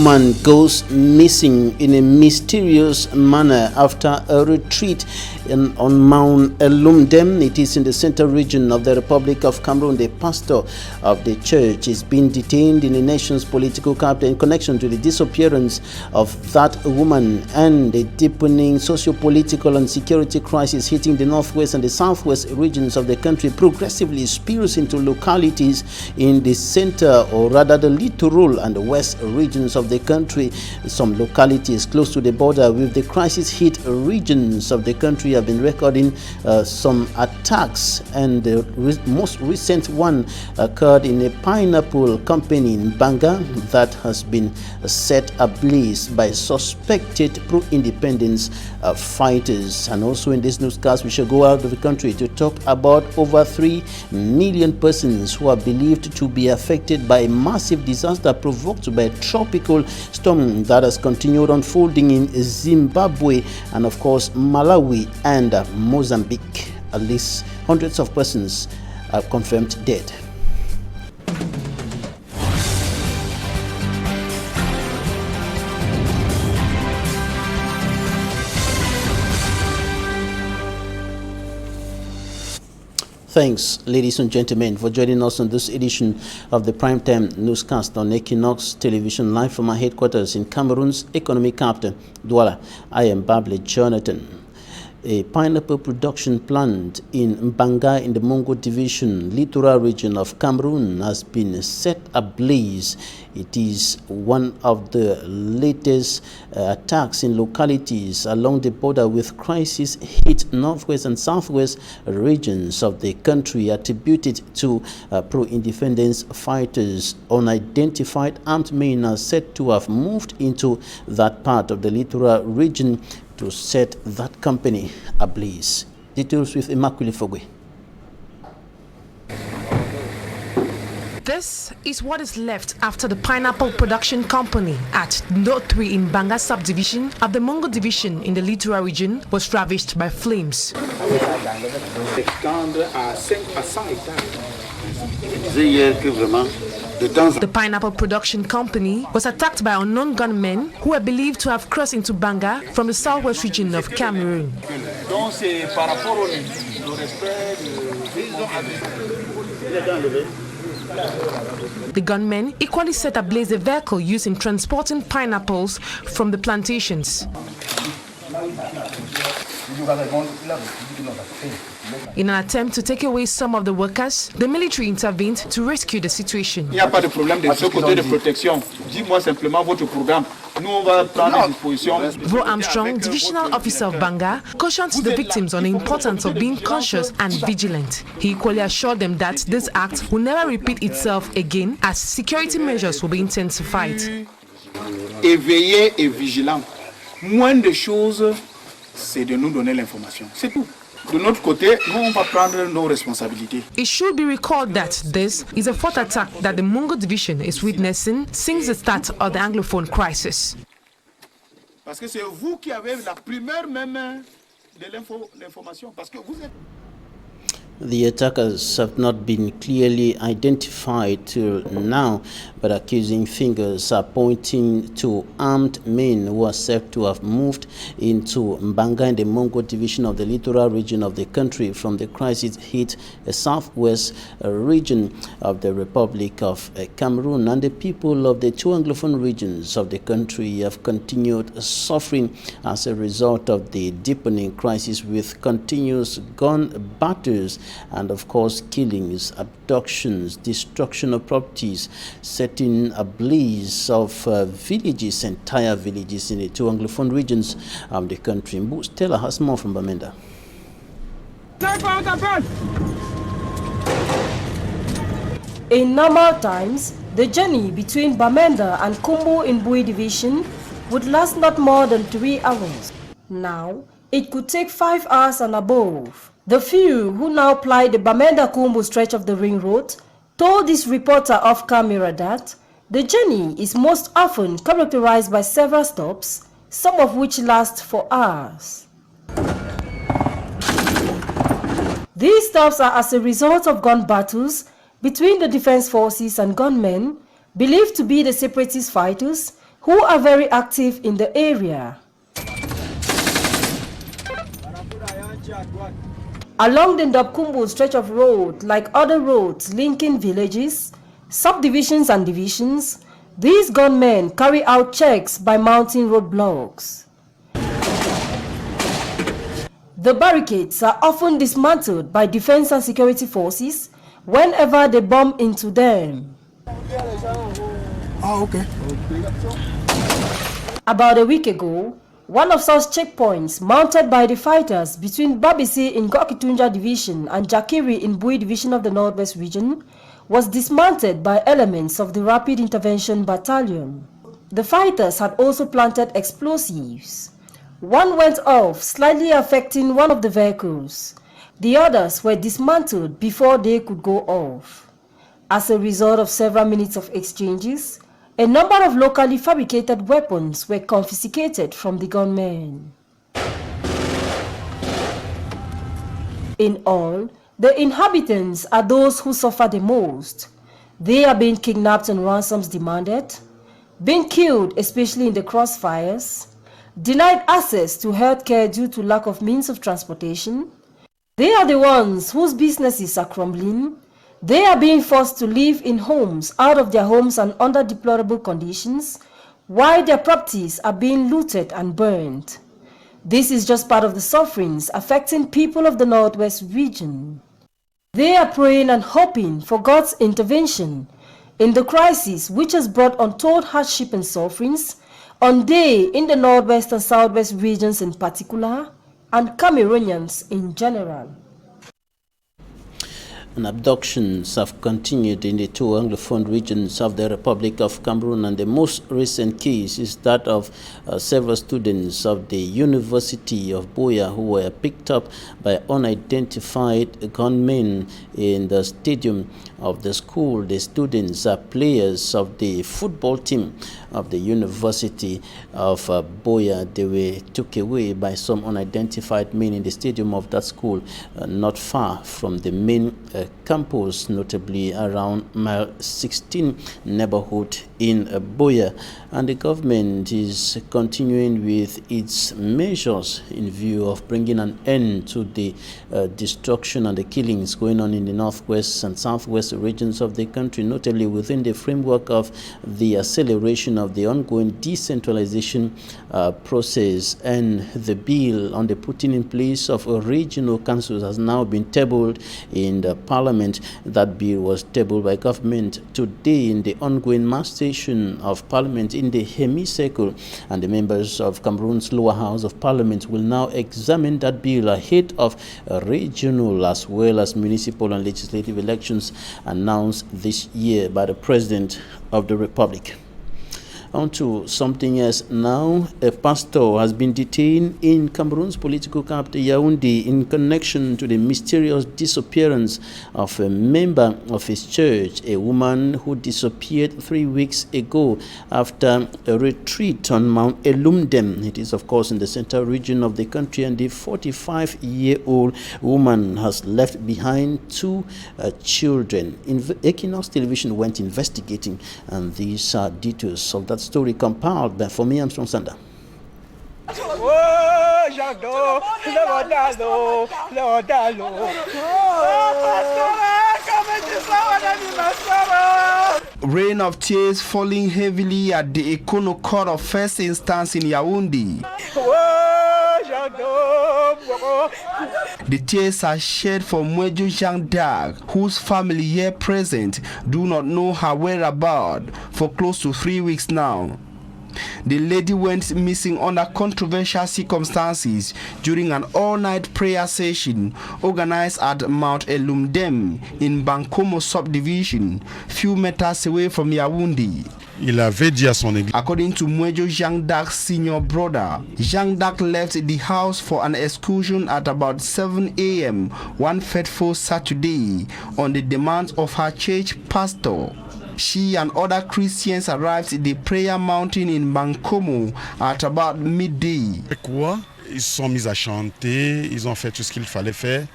woman goes missing in a mysterious manner after a retreat on Mount Elumdem. It is in the central region of the Republic of Cameroon. The pastor of the church is being detained in the nation's political capital in connection to the disappearance of that woman and the deepening socio-political and security crisis hitting the northwest and the southwest regions of the country progressively spills into localities in the center, or rather the littoral and the west regions of the country. Some localities close to the border with the crisis hit regions of the country have been recording some attacks, and the most recent one occurred in a pineapple company in Banga that has been set ablaze by suspected pro-independence fighters. And also in this newscast, we shall go out of the country to talk about over 3 million persons who are believed to be affected by a massive disaster provoked by a tropical storm that has continued unfolding in Zimbabwe and of course Malawi and Mozambique. At least hundreds of persons are confirmed dead. Thanks, ladies and gentlemen, for joining us on this edition of the Primetime Newscast on Equinox Television, live from our headquarters in Cameroon's economic capital, Douala. I am Bable Jonathan. A pineapple production plant in Mbanga in the Mongo Division, littoral region of Cameroon, has been set ablaze. It is one of the latest attacks in localities along the border with crisis hit northwest and southwest regions of the country, attributed to pro-independence fighters. Unidentified armed men are said to have moved into that part of the littoral region to set that company ablaze. Details with Immaculate Fogwe. This is what is left after the pineapple production company at Node 3 in Banga subdivision of the Mongo division in the littoral region was ravaged by flames. The pineapple production company was attacked by unknown gunmen who were believed to have crossed into Banga from the southwest region of Cameroon. The gunmen equally set ablaze a vehicle used in transporting pineapples from the plantations. In an attempt to take away some of the workers, the military intervened to rescue the situation. Il n'y a pas de problème de ce côté de protection. Dis-moi simplement votre programme. Nous, on va prendre disposition. Vo Armstrong, divisional officer of Banga, cautioned the victims on the importance of being conscious and vigilant. He equally assured them that this act will never repeat itself again, as security measures will be intensified. Éveillé et vigilant. Moins de choses, c'est de nous donner l'information. C'est tout. De notre côté, nous, on va prendre nos responsabilités. It should be recalled that this is a fourth attack that the Mongo division is witnessing since the start of the Anglophone crisis. Parce que c'est vous qui avez la première même de l'information. Parce que vous êtes... The attackers have not been clearly identified till now, but accusing fingers are pointing to armed men who are said to have moved into Mbanga in the Mongo division of the littoral region of the country from the crisis-hit southwest region of the Republic of Cameroon. And the people of the two Anglophone regions of the country have continued suffering as a result of the deepening crisis, with continuous gun battles and of course killings, abductions, destruction of properties, setting ablaze of villages, entire villages in the two Anglophone regions of the country. Stella has more from Bamenda. In normal times, the journey between Bamenda and Kumbu in Bui division would last not more than 3 hours. Now, it could take 5 hours and above. The few who now ply the Bamenda-Kumbu stretch of the ring road told this reporter off camera that the journey is most often characterized by several stops, some of which last for hours. These stops are as a result of gun battles between the defense forces and gunmen believed to be the separatist fighters who are very active in the area. Along the Ndopkumbu stretch of road, like other roads linking villages, subdivisions and divisions, these gunmen carry out checks by mounting roadblocks. The barricades are often dismantled by defense and security forces whenever they bump into them. Okay. About a week ago, one of such checkpoints mounted by the fighters between Babisi in Gokitunja Division and Jakiri in Bui Division of the Northwest Region was dismantled by elements of the Rapid Intervention Battalion. The fighters had also planted explosives. One went off, slightly affecting one of the vehicles. The others were dismantled before they could go off. As a result of several minutes of exchanges, a number of locally fabricated weapons were confiscated from the gunmen. In all, the inhabitants are those who suffer the most. They are being kidnapped and ransoms demanded, being killed especially in the crossfires, denied access to healthcare due to lack of means of transportation. They are the ones whose businesses are crumbling. They are being forced to live in homes, out of their homes and under deplorable conditions, while their properties are being looted and burned. This is just part of the sufferings affecting people of the Northwest region. They are praying and hoping for God's intervention in the crisis which has brought untold hardship and sufferings on they in the Northwest and Southwest regions in particular, and Cameroonians in general. And abductions have continued in the two Anglophone regions of the Republic of Cameroon, and the most recent case is that of several students of the University of Buea who were picked up by unidentified gunmen in the stadium of the school. The students are players of the football team of the University of Buea. They were took away by some unidentified men in the stadium of that school, not far from the main campus, notably around Mile 16 neighborhood in Buea. And the government is continuing with its measures in view of bringing an end to the destruction and the killings going on in the northwest and southwest regions of the country, notably within the framework of the acceleration of the ongoing decentralization process. And the bill on the putting in place of regional councils has now been tabled in the Parliament. That bill was tabled by government today in the ongoing mass session of Parliament in the hemicycle, and the members of Cameroon's lower house of Parliament will now examine that bill ahead of regional as well as municipal and legislative elections announced this year by the President of the Republic. On to something else now. A pastor has been detained in Cameroon's political capital, Yaoundé, in connection to the mysterious disappearance of a member of his church, a woman who disappeared 3 weeks ago after a retreat on Mount Elumdem. It is, of course, in the central region of the country, and the 45-year-old woman has left behind two children. EQUINOXE television went investigating, and these are details of that story compiled by for me, Armstrong Sander. Rain of tears falling heavily at the EQUINOXE Court of First Instance in Yaoundé. The tears are shed for Mwejo Jean Dag, whose family here present do not know her whereabouts for close to 3 weeks now. The lady went missing under controversial circumstances during an all-night prayer session organized at Mount Elumdem in Bankomo subdivision, few meters away from Yaoundé. According to Mwejo Jean Dac's senior brother, Jean Dac left the house for an excursion at about 7 a.m. one fateful Saturday on the demands of her church pastor. She and other Christians arrived at the prayer mountain in Bankomo at about midday. Ils se sont mis à chanter, ils ont fait tout ce qu'il fallait faire.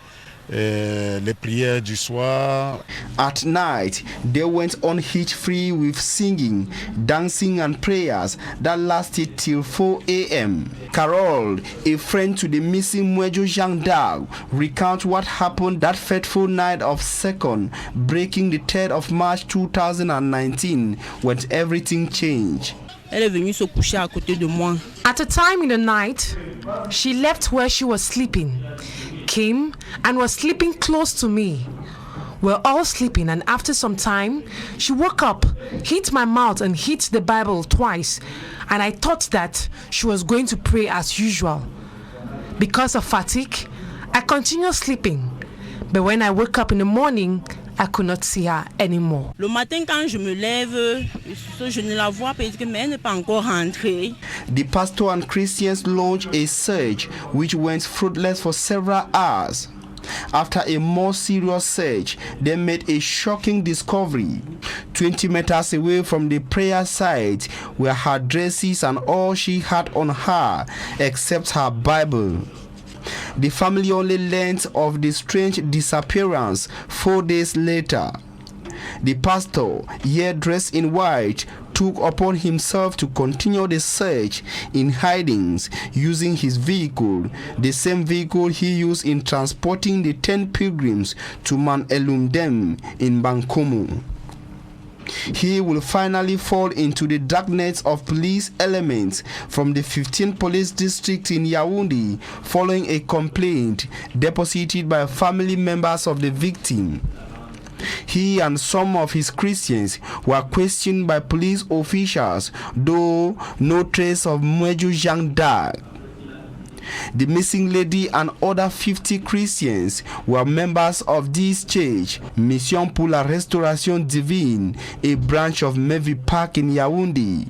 les prières du soir. At night, they went on hitch-free with singing, dancing and prayers that lasted till 4 a.m. Carol, a friend to the missing Mwejo Jean Dag, recounts what happened that fateful night of 2nd, breaking the 3rd of March 2019, when everything changed. Elle est venue se coucher à côté de moi. At a time in the night, she left where she was sleeping, came and was sleeping close to me. We're all sleeping, and after some time, she woke up, hit my mouth and hit the Bible twice, and I thought that she was going to pray as usual. Because of fatigue, I continued sleeping, but when I woke up in the morning, I could not see her anymore. Le matin, quand je me lève, je ne la vois pas, mais elle n'est pas encore rentrée. The pastor and Christians launched a search which went fruitless for several hours. After a more serious search, they made a shocking discovery. 20 meters away from the prayer site were her dresses and all she had on her except her Bible. The family only learned of the strange disappearance 4 days later. The pastor, here dressed in white, took upon himself to continue the search in hidings using his vehicle, the same vehicle he used in transporting the 10 pilgrims to Mount Elumdem in Bankomo. He will finally fall into the dark nets of police elements from the 15th police district in Yaoundé following a complaint deposited by family members of the victim. He and some of his Christians were questioned by police officials, though no trace of Mwejo Jean Dag. The missing lady and other 50 Christians were members of this church, Mission pour la Restauration Divine, a branch of Mevi Park in Yaoundé.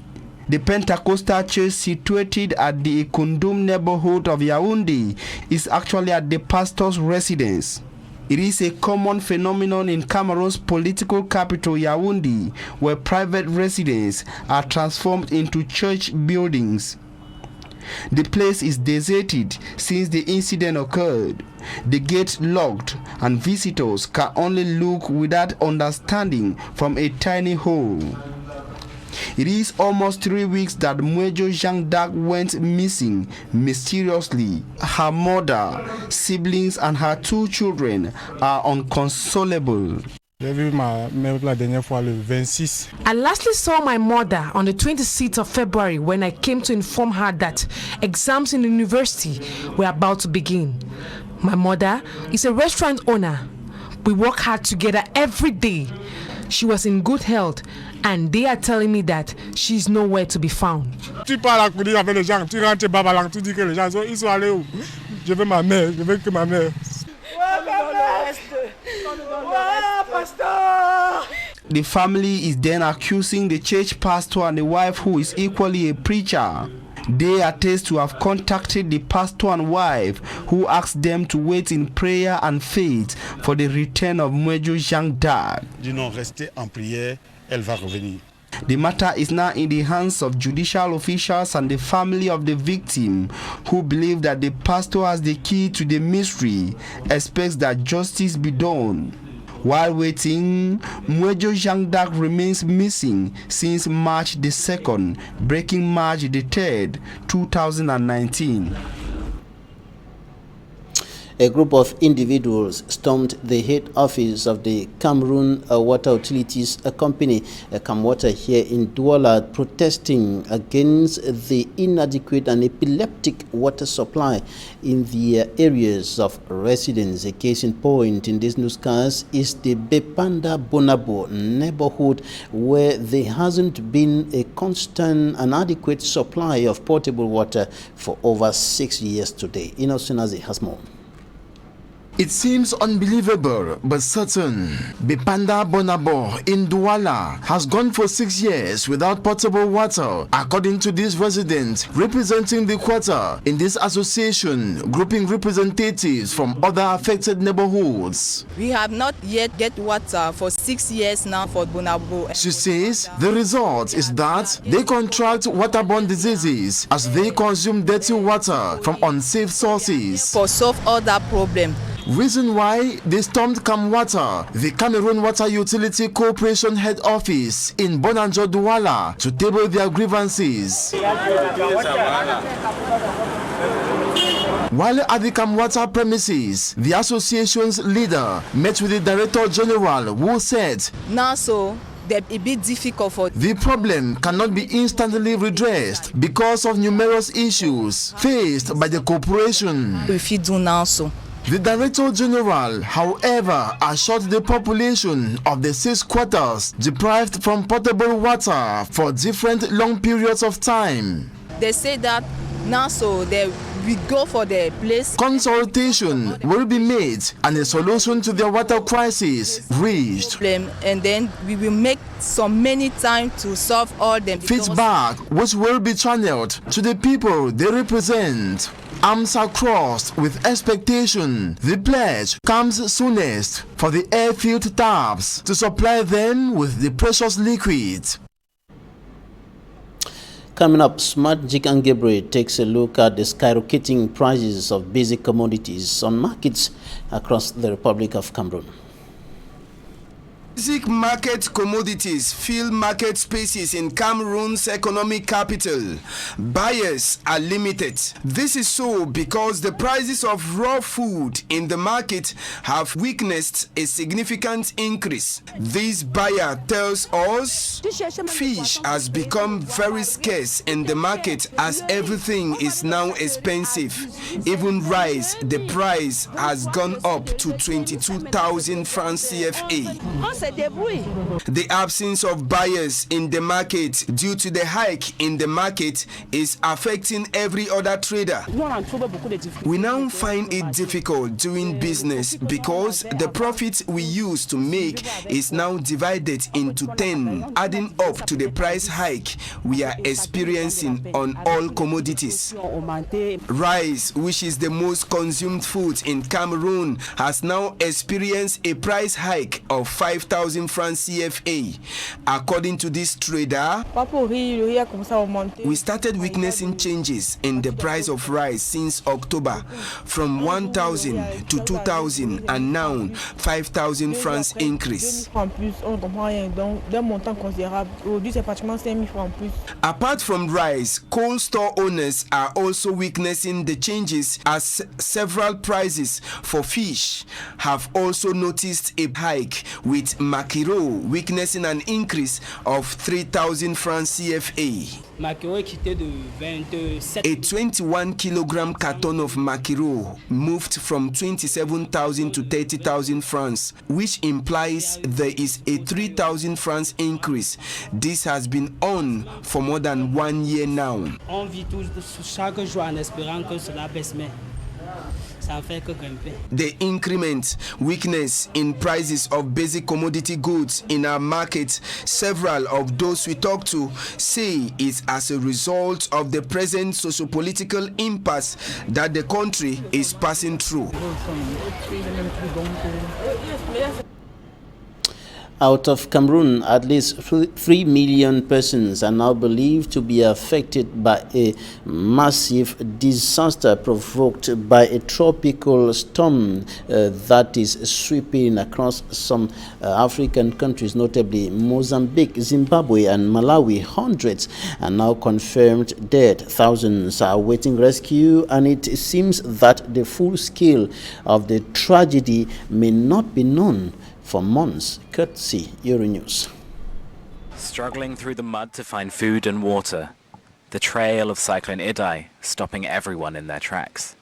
The Pentecostal church situated at the Ekundum neighborhood of Yaoundé is actually at the pastor's residence. It is a common phenomenon in Cameroon's political capital Yaoundé, where private residences are transformed into church buildings. The place is deserted since the incident occurred. The gates locked and visitors can only look without understanding from a tiny hole. It is almost 3 weeks that Mwejo Jean Dag went missing mysteriously. Her mother, siblings and her 2 children are unconsolable. J'ai vu ma mère la dernière fois le 26. I lastly saw my mother on the 26th of February when I came to inform her that exams in the university were about to begin. My mother is a restaurant owner. We work hard together every day. She was in good health, and they are telling me that she's nowhere to be found. Tu parles à courir avec les gens, tu rentres chez Babalang, tu dis que les gens ils sont allés où? Je veux ma mère, je veux que ma mère. The family is then accusing the church pastor and the wife, who is equally a preacher. They attest to have contacted the pastor and wife, who asked them to wait in prayer and faith for the return of Mwejo Jean Dag. Dis non, restez en prière, elle va revenir. The matter is now in the hands of judicial officials and the family of the victim, who believe that the pastor has the key to the mystery, expects that justice be done. While waiting, Mwejo Jean Dag remains missing since March the 2nd, breaking March the 3rd, 2019. A group of individuals stormed the head office of the Cameroon Water Utilities Company, Camwater, here in Douala, protesting against the inadequate and epileptic water supply in the areas of residence. A case in point in this newscast is the Bepanda Bonabo neighborhood, where there hasn't been a constant and adequate supply of potable water for over 6 years today. Inosunazi has more. It seems unbelievable but certain. Bepanda Bonabo in Douala has gone for 6 years without potable water, according to this resident representing the quarter in this association, grouping representatives from other affected neighborhoods. We have not yet get water for 6 years now for Bonabo. She says the result is that they contract waterborne diseases as they consume dirty water from unsafe sources. For solve all that problem, Reason why they stormed Camwater, the Cameroon Water Utility Corporation head office in Bonanjo Douala, to table their grievances. While at the Camwater premises, the association's leader met with the Director General, who said, Now so, they're a bit difficult for the problem cannot be instantly redressed because of numerous issues faced by the corporation. if you do now so. The Director General, however, assured the population of the 6 quarters deprived from potable water for different long periods of time. They say that now so we go for the place. Consultation will be made and a solution to their water crisis reached. And then we will make many time to solve all them. Feedback which will be channeled to the people they represent. Arms are crossed with expectation. The pledge comes soonest for the airfield taps to supply them with the precious liquid. Coming up, Smart Jig and Gabriel takes a look at the skyrocketing prices of basic commodities on markets across the Republic of Cameroon. Basic market commodities fill market spaces in Cameroon's economic capital. Buyers are limited. This is so because the prices of raw food in the market have witnessed a significant increase. This buyer tells us fish has become very scarce in the market as everything is now expensive. Even rice, the price has gone up to 22,000 francs CFA. The absence of buyers in the market due to the hike in the market is affecting every other trader. We now find it difficult doing business because the profit we used to make is now divided into 10, adding up to the price hike we are experiencing on all commodities. Rice, which is the most consumed food in Cameroon, has now experienced a price hike of 5,000 francs CFA. According to this trader, we started witnessing changes in the price of rice since October, from 1,000 to 2,000 and now 5,000 francs increase. Apart from rice, cold store owners are also witnessing the changes as several prices for fish have also noticed a hike, with Makiro witnessing an increase of 3,000 francs CFA. A 21 kilogram carton of Makiro moved from 27,000 to 30,000 francs, which implies there is a 3,000 francs increase. This has been on for more than 1 year now. The increment, weakness in prices of basic commodity goods in our market, several of those we talk to say is as a result of the present socio-political impasse that the country is passing through. Out of Cameroon, at least 3 million persons are now believed to be affected by a massive disaster provoked by a tropical storm that is sweeping across some African countries, notably Mozambique, Zimbabwe, and Malawi. Hundreds are now confirmed dead. Thousands are awaiting rescue, and it seems that the full scale of the tragedy may not be known for months, courtesy Euronews. Struggling through the mud to find food and water, the trail of Cyclone Idai stopping everyone in their tracks.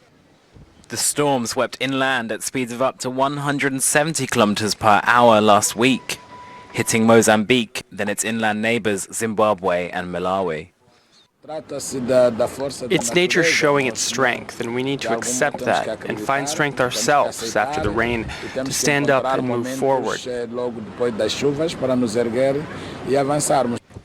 The storm swept inland at speeds of up to 170 kilometers per hour last week, hitting Mozambique, then its inland neighbors Zimbabwe and Malawi. It's nature showing its strength, and we need to accept that and find strength ourselves after the rain to stand up and move forward.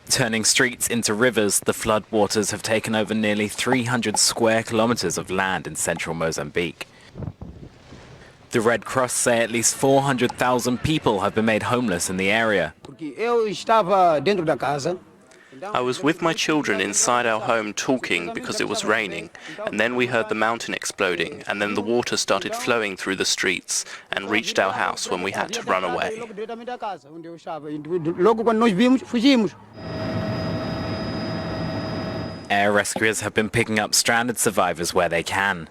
Turning streets into rivers, the floodwaters have taken over nearly 300 square kilometers of land in central Mozambique. The Red Cross say at least 400,000 people have been made homeless in the area. I was with my children inside our home talking because it was raining, and then we heard the mountain exploding, and then the water started flowing through the streets and reached our house when we had to run away. Air rescuers have been picking up stranded survivors where they can.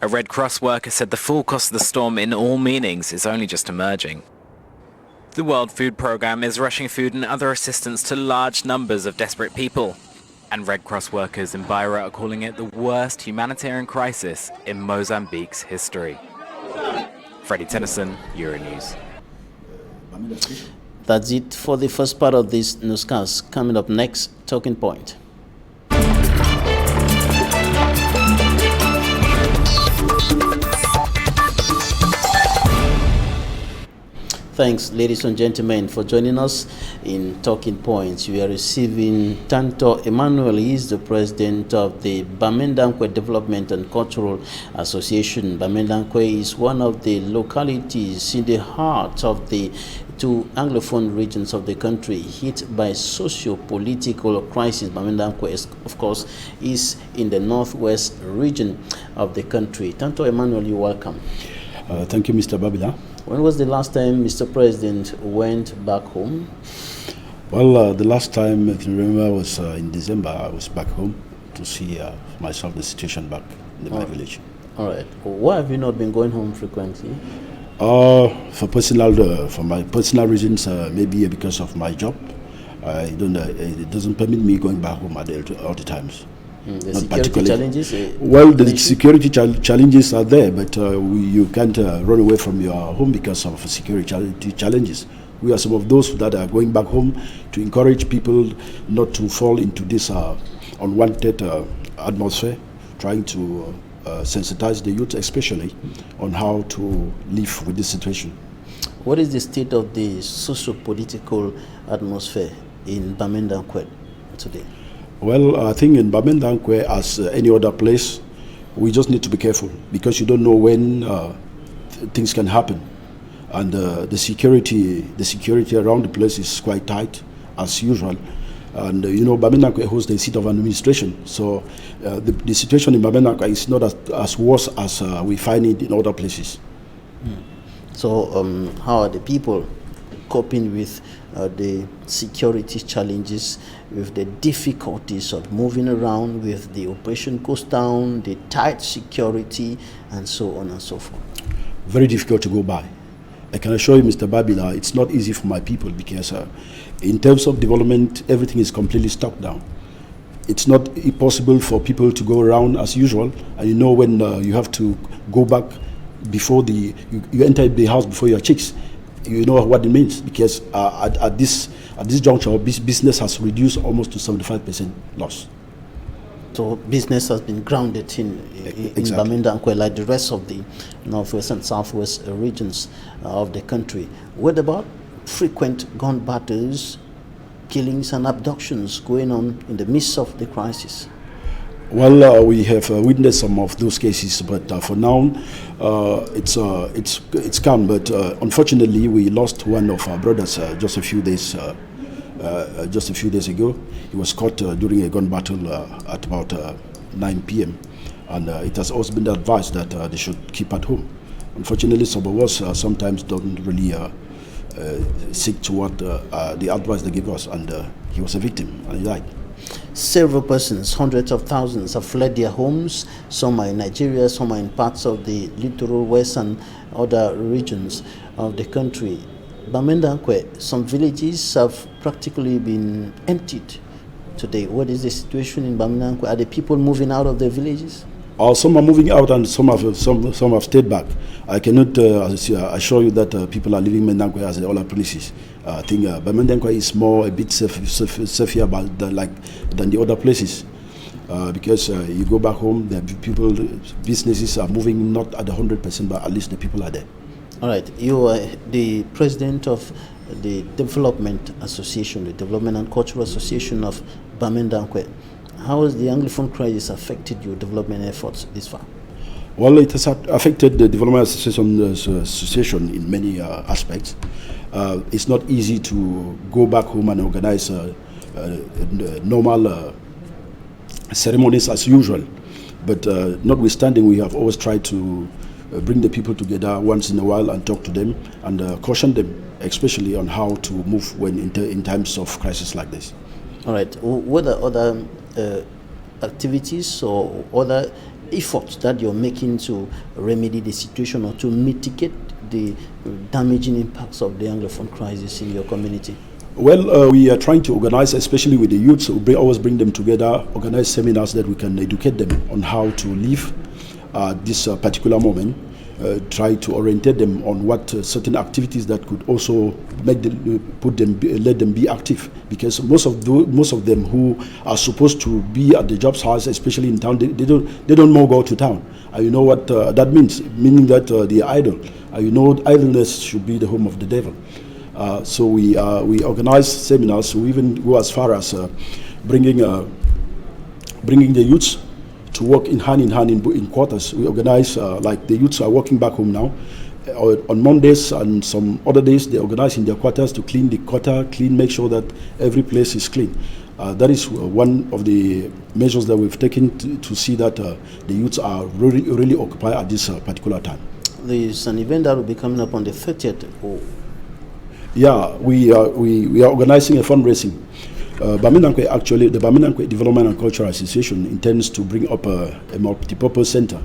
A Red Cross worker said the full cost of the storm in all meanings is only just emerging. The World Food Programme is rushing food and other assistance to large numbers of desperate people. And Red Cross workers in Beira are calling it the worst humanitarian crisis in Mozambique's history. Freddie Tennyson, Euronews. That's it for the first part of this newscast. Coming up next, Talking Point. Thanks, ladies and gentlemen, for joining us in Talking Points. We are receiving Tanto Emmanuel. He is the president of the Bamendankwe Development and Cultural Association. Bamendankwe is one of the localities in the heart of the two Anglophone regions of the country hit by socio-political crisis. Bamendankwe, of course, is in the northwest region of the country. Tanto Emmanuel, you're welcome. Thank you, Mr. Babila. When was the last time Mr. President went back home? Well, the last time, if you remember, was in December. I was back home to see myself the situation back in my village. All right. Why have you not been going home frequently? For my personal reasons, maybe because of my job. It doesn't permit me going back home all the times. The security challenges? Well, the security challenges are there, but you can't run away from your home because of security challenges. We are some of those that are going back home to encourage people not to fall into this unwanted atmosphere, trying to sensitize the youth especially on how to live with this situation. What is the state of the socio-political atmosphere in Bamendankwe today? Well, I think in Bamendankwe, as any other place, we just need to be careful because you don't know when things can happen, and the security around the place is quite tight as usual. And Bamendankwe hosts the seat of administration, so the situation in Bamendankwe is not as worse as we find it in other places. So, how are the people coping with the security challenges, with the difficulties of moving around, with the Operation Coast Down, the tight security, and so on and so forth? Very difficult to go by. I can assure you, Mr. Babila, it's not easy for my people because in terms of development, everything is completely stuck down. It's not possible for people to go around as usual, and when you have to go back before you enter the house before your chicks. You know what it means because at this juncture, business has reduced almost to 75% loss. So business has been grounded in Bamendankwe, like the rest of the northwest and southwest regions of the country. What about frequent gun battles, killings and abductions going on in the midst of the crisis? Well, we have witnessed some of those cases, but for now, it's calm. But unfortunately, we lost one of our brothers just a few days ago. He was caught during a gun battle at about 9 p.m. and it has also been advised that they should keep at home. Unfortunately, some of us sometimes don't really stick to what the advice they give us, and he was a victim and he died. Several persons, hundreds of thousands, have fled their homes. Some are in Nigeria, some are in parts of the littoral west and other regions of the country. Bamendankwe, some villages have practically been emptied today. What is the situation in Bamendankwe? Are the people moving out of their villages? Some are moving out and some have stayed back. I cannot assure you that people are leaving Bamendankwe as the other places. I think Bamendankwe is a bit safer than the other places because you go back home, the people, businesses are moving not at 100%, but at least the people are there. All right, you are the president of the Development Association, the Development and Cultural Association of Bamendankwe. How has the Anglophone crisis affected your development efforts this far? Well, it has affected the Development Association in many aspects. It's not easy to go back home and organize normal ceremonies as usual. But notwithstanding, we have always tried to bring the people together once in a while and talk to them and caution them, especially on how to move when in times of crisis like this. All right. What are other activities or other efforts that you're making to remedy the situation or to mitigate the damaging impacts of the Anglophone crisis in your community? Well, we are trying to organize, especially with the youths, always bring them together, organize seminars that we can educate them on how to live this particular moment, try to orientate them on what certain activities that could also make them, let them be active, because most of them who are supposed to be at the jobs house, especially in town, they don't more go to town. You know what that means? Meaning that they are idle. You know, idleness should be the home of the devil. So we organize seminars. We even go as far as bringing the youths to work in hand in quarters. We organize, like the youths are working back home now. On Mondays and some other days, they organize in their quarters to clean the quarter, make sure that every place is clean. That is one of the measures that we've taken to see that the youths are really occupied at this particular time. There's an event that will be coming up on the 30th. Yeah, we are organizing a fundraising. Actually, the Bamendankwe Development and Cultural Association intends to bring up a multi-purpose center.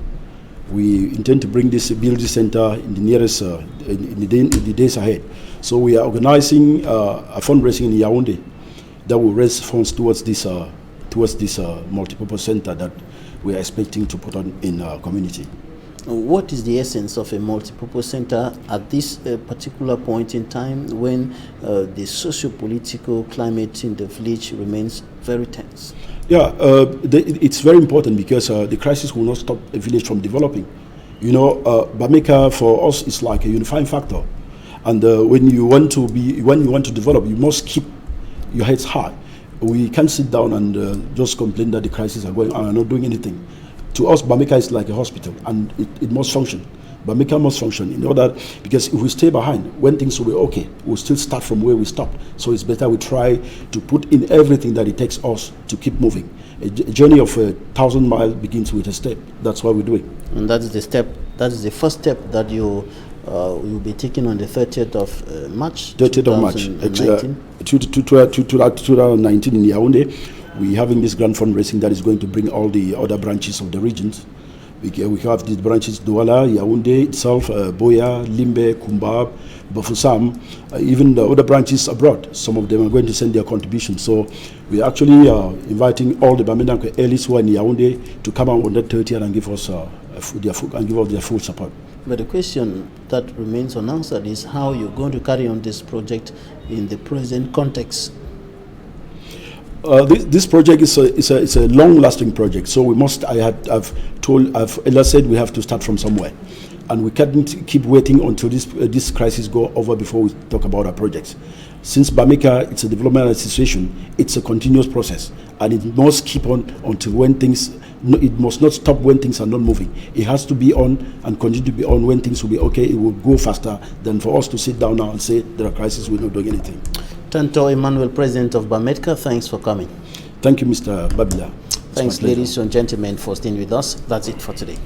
We intend to build this center in the nearest in the days ahead. So we are organizing a fundraising in Yaoundé that will raise funds towards this multi-purpose center that we are expecting to put on in our community. What is the essence of a multi-purpose center at this particular point in time when the socio-political climate in the village remains very tense? Yeah, it's very important because the crisis will not stop a village from developing. You know, Bameka for us is like a unifying factor, and when you want to develop, you must keep your heads high. We can't sit down and just complain that the crisis are going on and not doing anything. To us, Bameka is like a hospital, and it must function. Bameka must function in order, because if we stay behind, when things will be okay, we'll still start from where we stopped. So it's better we try to put in everything that it takes us to keep moving. A journey of 1,000 miles begins with a step. That's what we're doing. And that is the step. That is the first step that you'll be taking on the 30th of March. 30th of March, 2019 in Yaoundé. We're having this grand fundraising that is going to bring all the other branches of the regions. We have these branches: Douala, Yaoundé itself, Boya, Limbe, Kumbab, Bafoussam, even the other branches abroad. Some of them are going to send their contributions. So we're actually inviting all the Bamendankwe elites who are in Yaoundé to come out on that 30th and give us their full support. But the question that remains unanswered is how you're going to carry on this project in the present context. This project is a long-lasting project, so we must. I've said we have to start from somewhere, and we can't keep waiting until this crisis go over before we talk about our projects. Since Bameka, it's a development association, it's a continuous process, and it must keep on until when things. It must not stop when things are not moving. It has to be on and continue to be on when things will be okay. It will go faster than for us to sit down now and say there are crises, we're not doing anything. Tanto Emmanuel, President of Bamedka, thanks for coming. Thank you, Mr. Babila. Thanks, ladies and gentlemen, for staying with us. That's it for today.